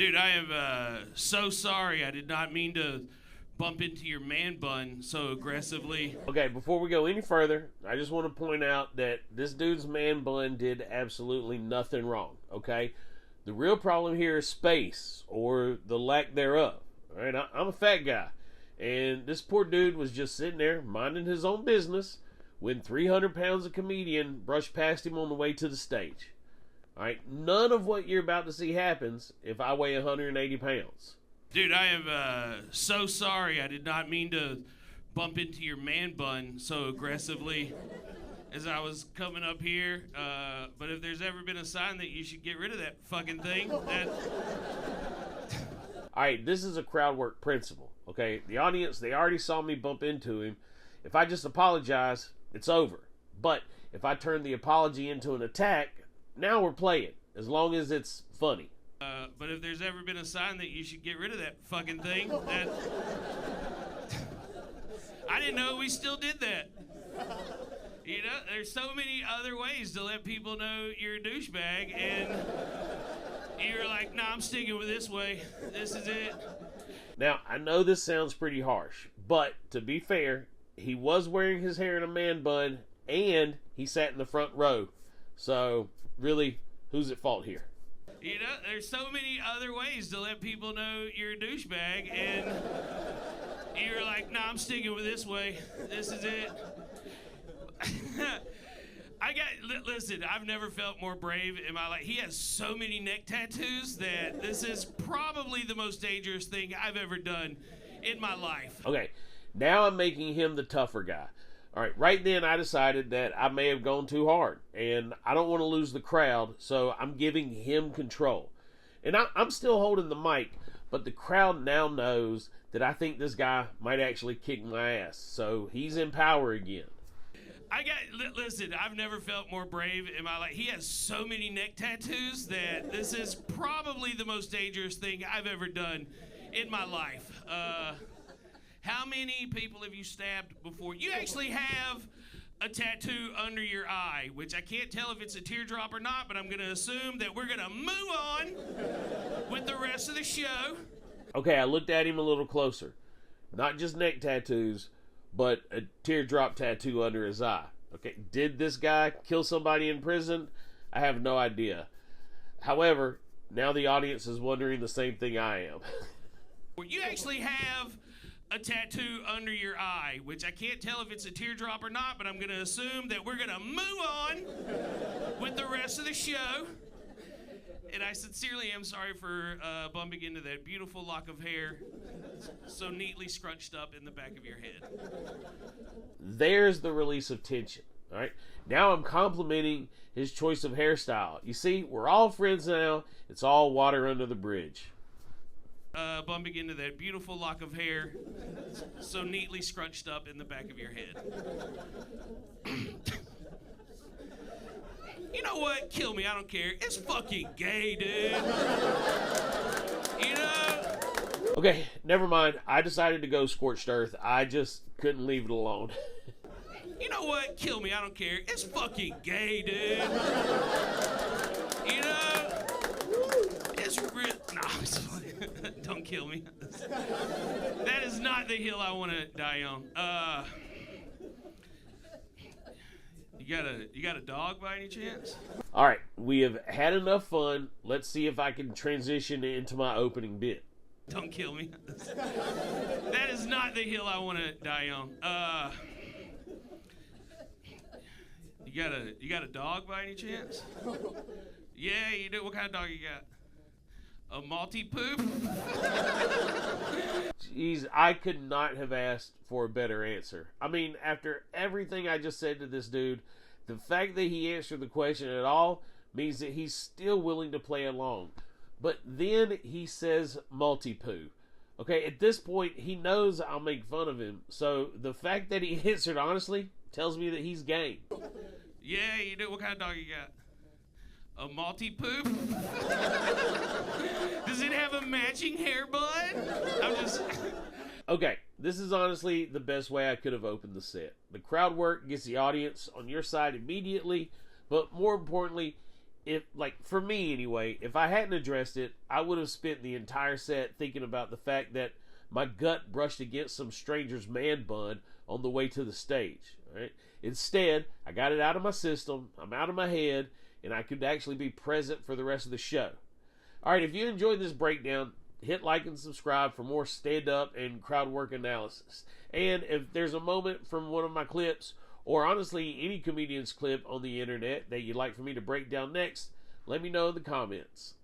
Dude, I am so sorry. I did not mean to bump into your man bun so aggressively. Okay, before we go any further, I just want to point out that this dude's man bun did absolutely nothing wrong, okay? The real problem here is space, or the lack thereof. All right, I'm a fat guy, and this poor dude was just sitting there minding his own business when 300 pounds of comedian brushed past him on the way to the stage. All right, none of what you're about to see happens if I weigh 180 pounds. Dude, I am so sorry. I did not mean to bump into your man bun so aggressively as I was coming up here. But if there's ever been a sign that you should get rid of that fucking thing, that... All right, this is a crowd work principle, okay? The audience, they already saw me bump into him. If I just apologize, it's over. But if I turn the apology into an attack, now we're playing, as long as it's funny. But if there's ever been a sign that you should get rid of that fucking thing, that... I didn't know we still did that. You know, there's so many other ways to let people know you're a douchebag, and you're like, nah, I'm sticking with this way. This is it. Now, I know this sounds pretty harsh, but to be fair, he was wearing his hair in a man bun, and he sat in the front row. So, really, who's at fault here? You know, there's so many other ways to let people know you're a douchebag, and you're like, nah, I'm sticking with this way. This is it. Listen, I've never felt more brave in my life. He has so many neck tattoos that this is probably the most dangerous thing I've ever done in my life. Okay, now I'm making him the tougher guy. All right, right then I decided that I may have gone too hard, and I don't want to lose the crowd, so I'm giving him control. And I'm still holding the mic, but the crowd now knows that I think this guy might actually kick my ass, so he's in power again. Listen, I've never felt more brave in my life. He has so many neck tattoos that this is probably the most dangerous thing I've ever done in my life. How many people have you stabbed before? You actually have a tattoo under your eye, which I can't tell if it's a teardrop or not, but I'm going to assume that we're going to move on with the rest of the show. Okay, I looked at him a little closer. Not just neck tattoos, but a teardrop tattoo under his eye. Okay, did this guy kill somebody in prison? I have no idea. However, now the audience is wondering the same thing I am. You actually have a tattoo under your eye, which I can't tell if it's a teardrop or not, but I'm going to assume that we're going to move on with the rest of the show. And I sincerely am sorry for bumping into that beautiful lock of hair so neatly scrunched up in the back of your head. There's the release of tension. All right. Now I'm complimenting his choice of hairstyle. You see, we're all friends now. It's all water under the bridge. Bumping into that beautiful lock of hair so neatly scrunched up in the back of your head. You know what? Kill me. I don't care. It's fucking gay, dude. You know? Okay, never mind. I decided to go scorched earth. I just couldn't leave it alone. You know what? Kill me. I don't care. It's fucking gay, dude. You know? It's real. No, it's funny. Don't kill me. That is not the hill I want to die on. You got a dog by any chance? All right, we have had enough fun. Let's see if I can transition into my opening bit. Don't kill me. That is not the hill I want to die on. You got a dog by any chance? Yeah, you do. What kind of dog you got? A Maltipoo? Jeez, I could not have asked for a better answer. I mean, after everything I just said to this dude, the fact that he answered the question at all means that he's still willing to play along. But then he says Maltipoo. Okay, at this point, he knows I'll make fun of him. So the fact that he answered honestly tells me that he's game. Yeah, you do. What kind of dog you got? A Maltipoo? Does it have a matching hair bun? I'm just... Okay, this is honestly the best way I could have opened the set. The crowd work gets the audience on your side immediately, but more importantly, if, like, for me anyway, if I hadn't addressed it, I would have spent the entire set thinking about the fact that my gut brushed against some stranger's man bun on the way to the stage. Right? Instead, I got it out of my system, I'm out of my head, and I could actually be present for the rest of the show. Alright, if you enjoyed this breakdown, hit like and subscribe for more stand-up and crowd work analysis. And if there's a moment from one of my clips, or honestly any comedian's clip on the internet that you'd like for me to break down next, let me know in the comments.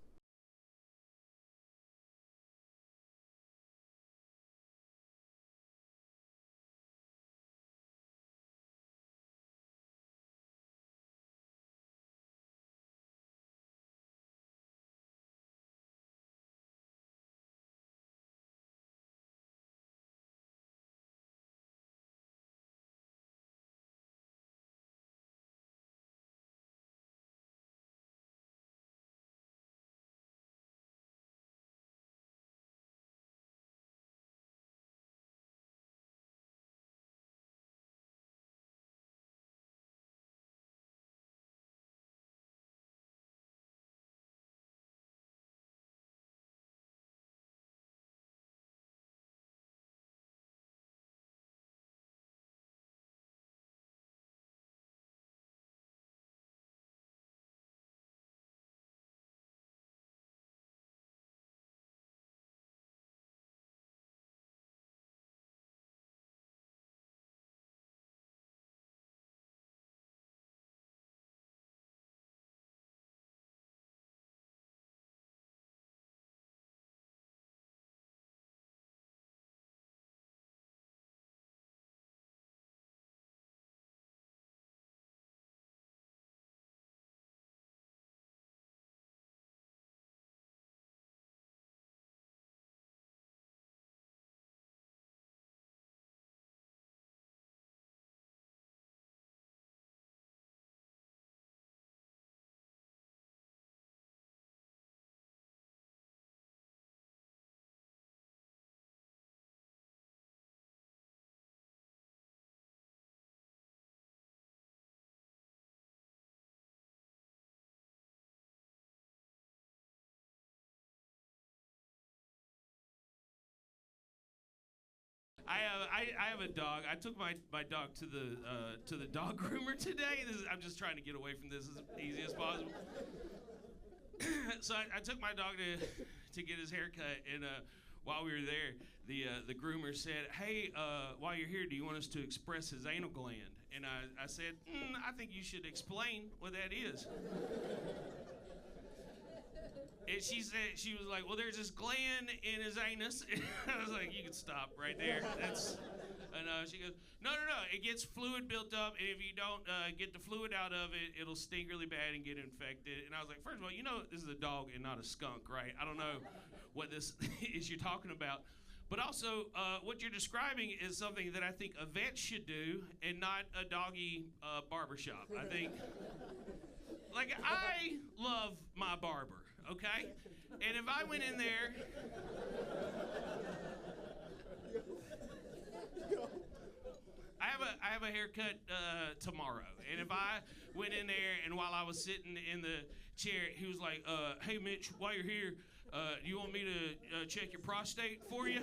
I have a dog. I took my dog to the dog groomer today. I'm just trying to get away from this as easy as possible. So I took my dog to get his hair cut, and while we were there, the groomer said, "Hey, while you're here, do you want us to express his anal gland?" And I said, "I think you should explain what that is." And she was like, "Well, there's this gland in his anus." And I was like, "You can stop right there. That's." And she goes, "No. It gets fluid built up, and if you don't get the fluid out of it, it'll stink really bad and get infected." And I was like, "First of all, this is a dog and not a skunk, right? I don't know what this is you're talking about." But also, what you're describing is something that I think a vet should do, and not a doggy barbershop. I think, like, I love my barber. Okay? And if I went in there, I have a haircut tomorrow. And if I went in there and while I was sitting in the chair, he was like, "Hey Mitch, while you're here, do you want me to check your prostate for you?"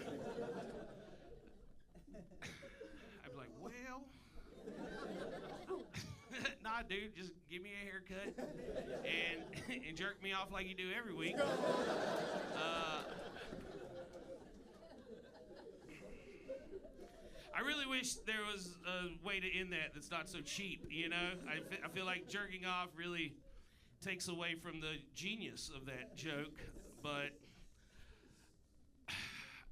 I'd be like, "Well, nah, dude, just give me a haircut and jerk me off like you do every week." I really wish there was a way to end that's not so cheap, I feel like jerking off really takes away from the genius of that joke, but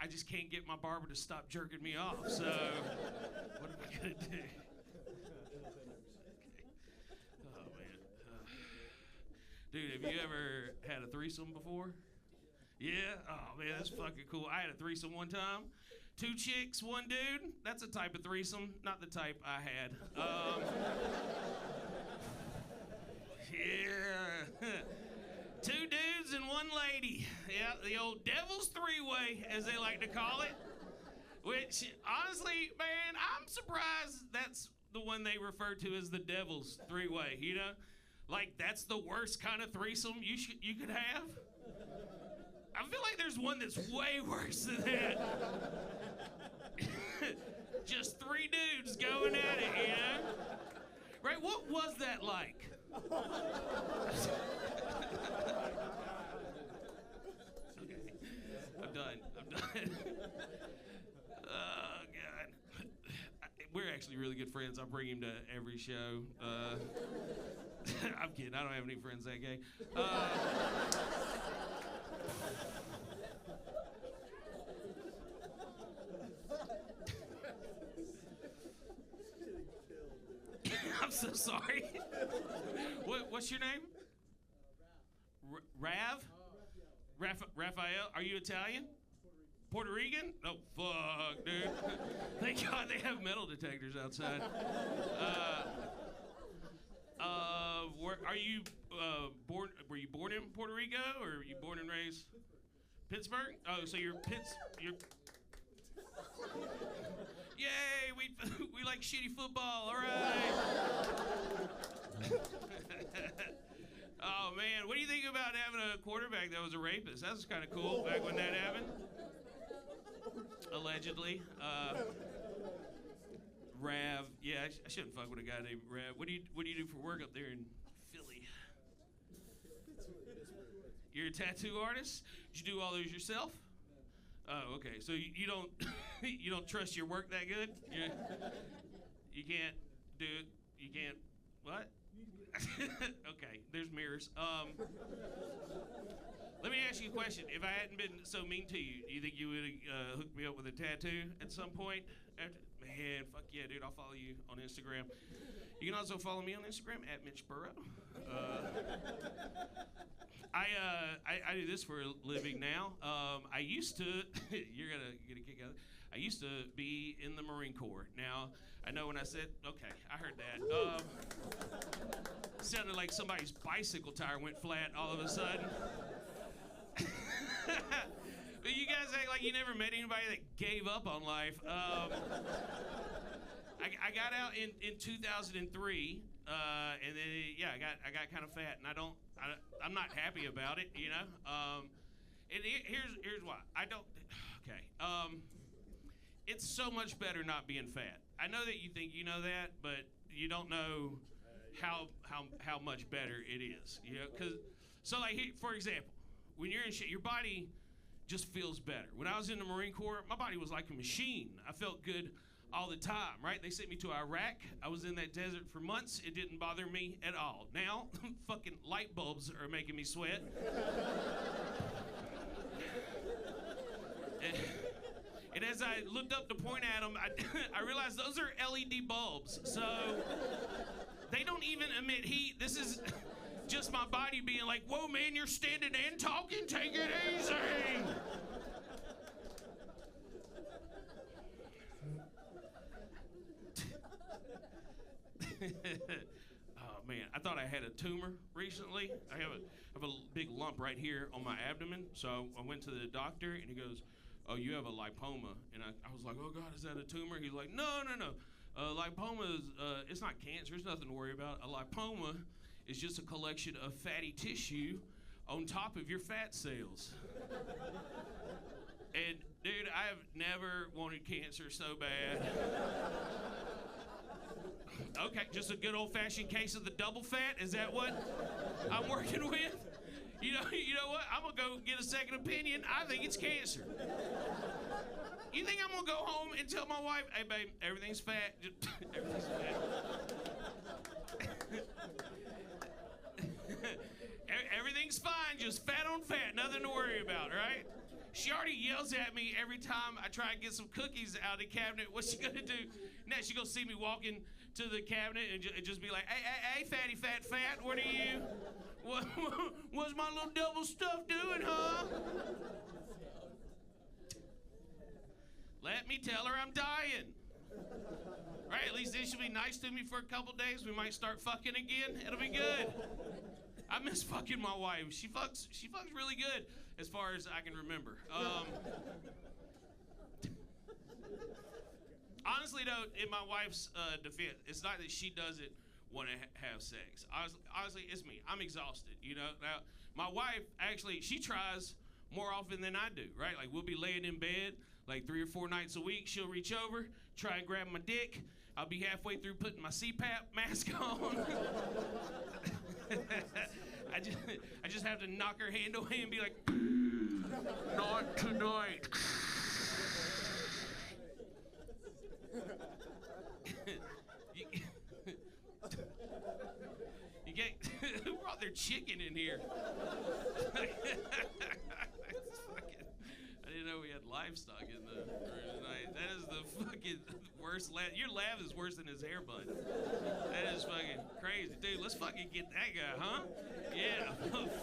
I just can't get my barber to stop jerking me off, so what am I gonna do? Dude, have you ever had a threesome before? Yeah? Oh, man, that's fucking cool. I had a threesome one time. 2 chicks, 1 dude. That's a type of threesome, not the type I had. Yeah. 2 dudes and 1 lady. Yeah, the old devil's three-way, as they like to call it. Which, honestly, man, I'm surprised that's the one they refer to as the devil's three-way, Like, that's the worst kind of threesome you could have? I feel like there's one that's way worse than that. Just 3 dudes going at it, you know? Right, what was that like? Okay, I'm done. Oh, God. We're actually really good friends. I bring him to every show. I'm kidding. I don't have any friends that gay. I'm so sorry. What's your name? Rav? Raphael? Are you Italian? Puerto Rican? Oh, fuck, dude. Thank God they have metal detectors outside. Are you born? Were you born in Puerto Rico, or were you born and raised Pittsburgh? Oh, so you're you're. Yay! We like shitty football. All right. Oh man, what do you think about having a quarterback that was a rapist? That was kind of cool back when that happened. Allegedly. Rav. Yeah, I shouldn't fuck with a guy named Rav. What do you do for work up there in Philly? You're a tattoo artist? Did you do all those yourself? Oh, okay. So you don't you don't trust your work that good? You can't do it. You can't what? Okay, there's mirrors. Let me ask you a question. If I hadn't been so mean to you, do you think you would have hooked me up with a tattoo at some point? Man, fuck yeah, dude. I'll follow you on Instagram. You can also follow me on Instagram at Mitch Burrow. I do this for a living now. I used to, you're gonna get a kick out of it. I used to be in the Marine Corps. Now, I know when I said, okay, I heard that. Sounded like somebody's bicycle tire went flat all of a sudden. But you guys act like you never met anybody that gave up on life. I got out in 2003, and then yeah, I got kind of fat, and I'm not happy about it, you know. And here's why I don't. Okay, it's so much better not being fat. I know that you think you know that, but you don't know how much better it is, you know. Cause so like for example, when you're in shape, your body just feels better. When I was in the Marine Corps, my body was like a machine. I felt good all the time, right? They sent me to Iraq. I was in that desert for months. It didn't bother me at all. Now, fucking light bulbs are making me sweat. And as I looked up to point at them, I realized those are LED bulbs. So they don't even emit heat. This is just my body being like, whoa, man, you're standing and talking. Take it easy. Oh man, I thought I had a tumor recently. I have a big lump right here on my abdomen. So I went to the doctor and he goes, "Oh, you have a lipoma." And I was like, "Oh God, is that a tumor?" He's like, "No. Lipoma is it's not cancer. There's nothing to worry about. A lipoma is just a collection of fatty tissue on top of your fat cells." And dude, I have never wanted cancer so bad. Okay, just a good old-fashioned case of the double fat. Is that what I'm working with? You know what? I'm gonna go get a second opinion. I think it's cancer. You think I'm gonna go home and tell my wife, "Hey, babe, everything's fat. Everything's fat." Everything's fine, just fat on fat, nothing to worry about, right? She already yells at me every time I try and get some cookies out of the cabinet. What's she gonna do? Next, she gonna see me walking to the cabinet and just be like, hey, fatty, fat, what are you? What's my little double stuff doing, huh? Let me tell her I'm dying. Right, at least then she'll be nice to me for a couple days. We might start fucking again. It'll be good. I miss fucking my wife. She fucks really good, as far as I can remember. Honestly, though, in my wife's defense, it's not that she does it want to have sex. Honestly, it's me. I'm exhausted, you know. Now, my wife, actually, she tries more often than I do, right? Like, we'll be laying in bed, like 3 or 4 nights a week. She'll reach over, try and grab my dick. I'll be halfway through putting my CPAP mask on. I just have to knock her hand away and be like, not tonight. You get who brought their chicken in here? I didn't know we had livestock in the room tonight. That is the fucking worst laugh. Your laugh is worse than his hair bun. That is fucking crazy. Dude, let's fucking get that guy, huh? Yeah.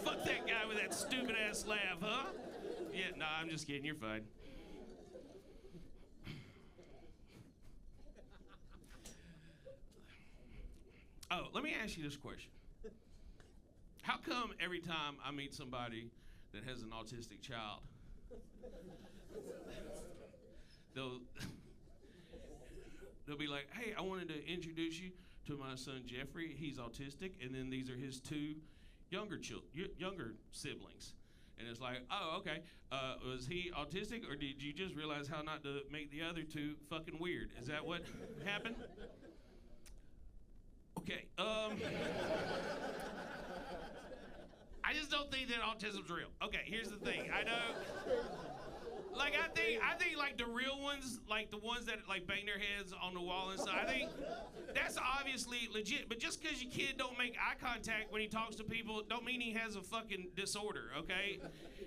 Fuck that guy with that stupid ass laugh, huh? Yeah, nah, I'm just kidding. You're fine. Oh, let me ask you this question. How come every time I meet somebody that has an autistic child, they'll be like, hey, I wanted to introduce you to my son Jeffrey. He's autistic, and then these are his 2 younger siblings. And it's like, oh, okay. Was he autistic, or did you just realize how not to make the other 2 fucking weird? Is that what happened? Okay. I just don't think that autism's real. Okay, here's the thing. I know. Like, I think like the real ones, like the ones that like bang their heads on the wall and stuff, I think that's obviously legit. But just because your kid don't make eye contact when he talks to people, don't mean he has a fucking disorder, okay?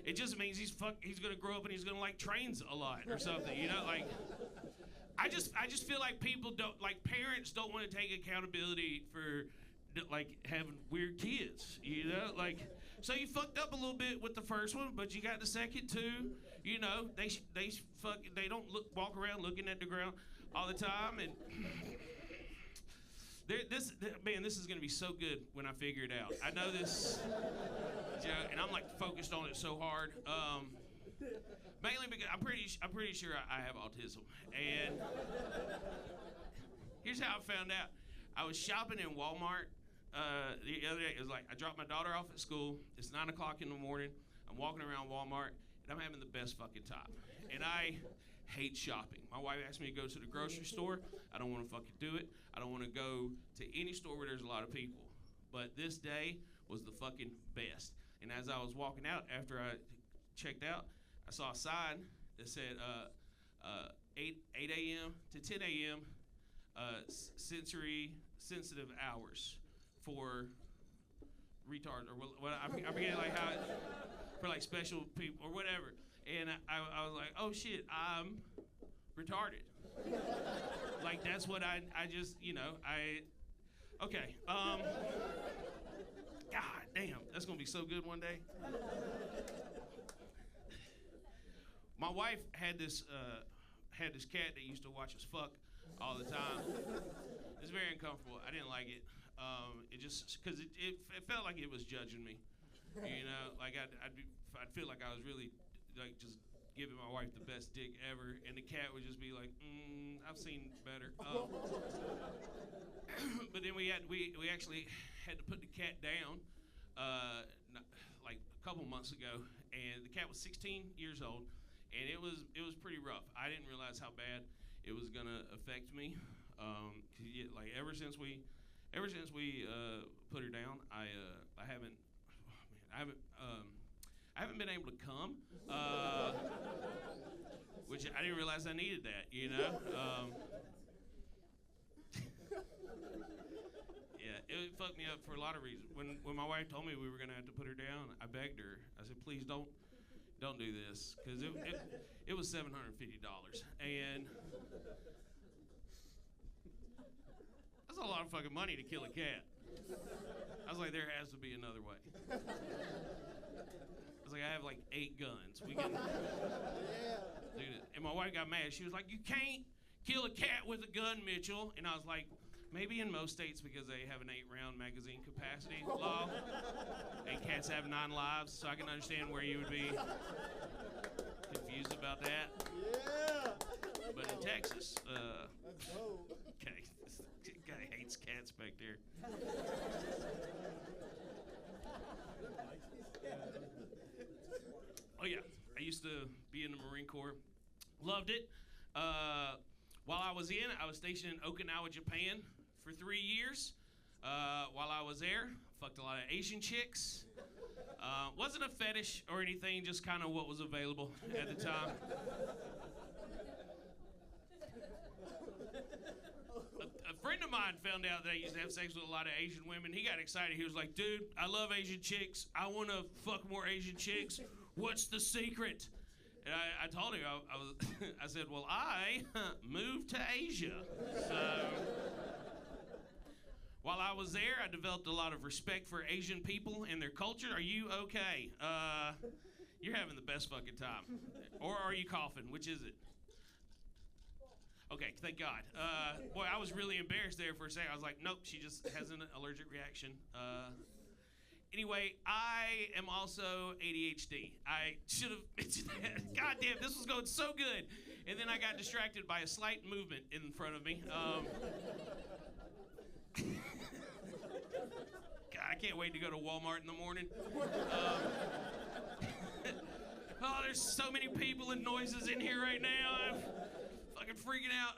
It just means he's gonna grow up and he's gonna like trains a lot or something, you know? Like, I just feel like parents don't want to take accountability for like having weird kids, you know, like, so you fucked up a little bit with the first one, but you got the second 2, you know, they don't walk around looking at the ground all the time, and this is gonna be so good when I figure it out. I know this, and I'm like focused on it so hard, mainly because I'm pretty sure I have autism, and here's how I found out. I was shopping in Walmart the other day. It was like, I dropped my daughter off at school. It's 9 o'clock in the morning. I'm walking around Walmart, and I'm having the best fucking time. And I hate shopping. My wife asked me to go to the grocery store. I don't want to fucking do it. I don't want to go to any store where there's a lot of people. But this day was the fucking best. And as I was walking out, after I checked out, I saw a sign that said 8 a.m. to 10 a.m. Sensory sensitive hours for retards, or what, I forget like how for like special people or whatever. And I was like, oh shit, I'm retarded. Like, that's what I just, you know, okay. God damn, that's gonna be so good one day. My wife had this cat that used to watch us fuck all the time. It's very uncomfortable. I didn't like it. It just, because it felt like it was judging me. You know, like I'd feel like I was really like just giving my wife the best dick ever, and the cat would just be like, I've seen better. But then we actually had to put the cat down like a couple months ago, and the cat was 16 years old, and it was pretty rough. I didn't realize how bad it was gonna affect me. Like ever since we put her down, I haven't been able to come, which I didn't realize I needed that, you know. Yeah, it fucked me up for a lot of reasons. When my wife told me we were gonna have to put her down, I begged her. I said, please don't do this, because it was $750, and that's a lot of fucking money to kill a cat. I was like, there has to be another way. I was like, I have like 8 guns. We can do this. And my wife got mad. She was like, you can't kill a cat with a gun, Mitchell. And I was like, maybe in most states, because they have an 8-round magazine capacity law, and cats have 9 lives, so I can understand where you would be confused about that. Yeah. But in Texas, okay, this guy hates cats back there. be in the Marine Corps. Loved it. While I was in, I was stationed in Okinawa, Japan for 3 years. While I was there, fucked a lot of Asian chicks. Wasn't a fetish or anything, just kind of what was available at the time. A friend of mine found out that I used to have sex with a lot of Asian women. He got excited. He was like, dude, I love Asian chicks. I want to fuck more Asian chicks. What's the secret? And I told him, I said, well, I moved to Asia. So while I was there, I developed a lot of respect for Asian people and their culture. Are you okay? You're having the best fucking time. Or are you coughing? Which is it? Okay, thank God. Boy, I was really embarrassed there for a second. I was like, nope, she just has an allergic reaction. Anyway, I am also ADHD. I should have mentioned that. God damn, this was going so good. And then I got distracted by a slight movement in front of me. God, I can't wait to go to Walmart in the morning. Oh, there's so many people and noises in here right now. I'm fucking freaking out.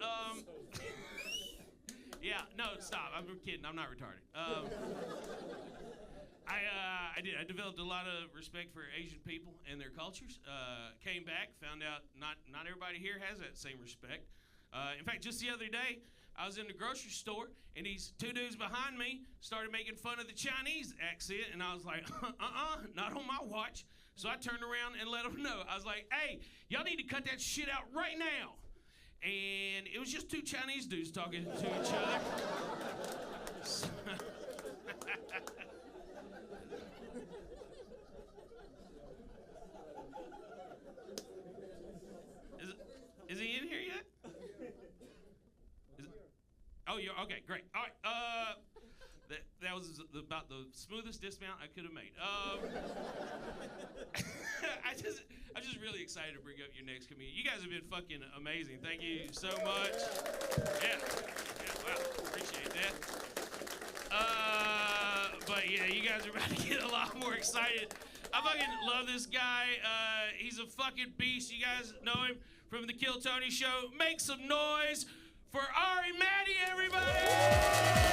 Yeah, no, stop. I'm kidding. I'm not retarded. I did. I developed a lot of respect for Asian people and their cultures. Came back, found out not everybody here has that same respect. In fact, just the other day, I was in the grocery store, and these two dudes behind me started making fun of the Chinese accent, and I was like, not on my watch. So I turned around and let them know. I was like, hey, y'all need to cut that shit out right now. And it was just two Chinese dudes talking to each other. Is he in here yet? Oh, you're okay. Great. All right. That was about the smoothest dismount I could have made. I'm just really excited to bring up your next comedian. You guys have been fucking amazing. Thank you so much. Yeah. Wow. Appreciate that. But yeah, you guys are about to get a lot more excited. I fucking love this guy. He's a fucking beast. You guys know him from the Kill Tony Show. Make some noise for Ari Maddie, everybody!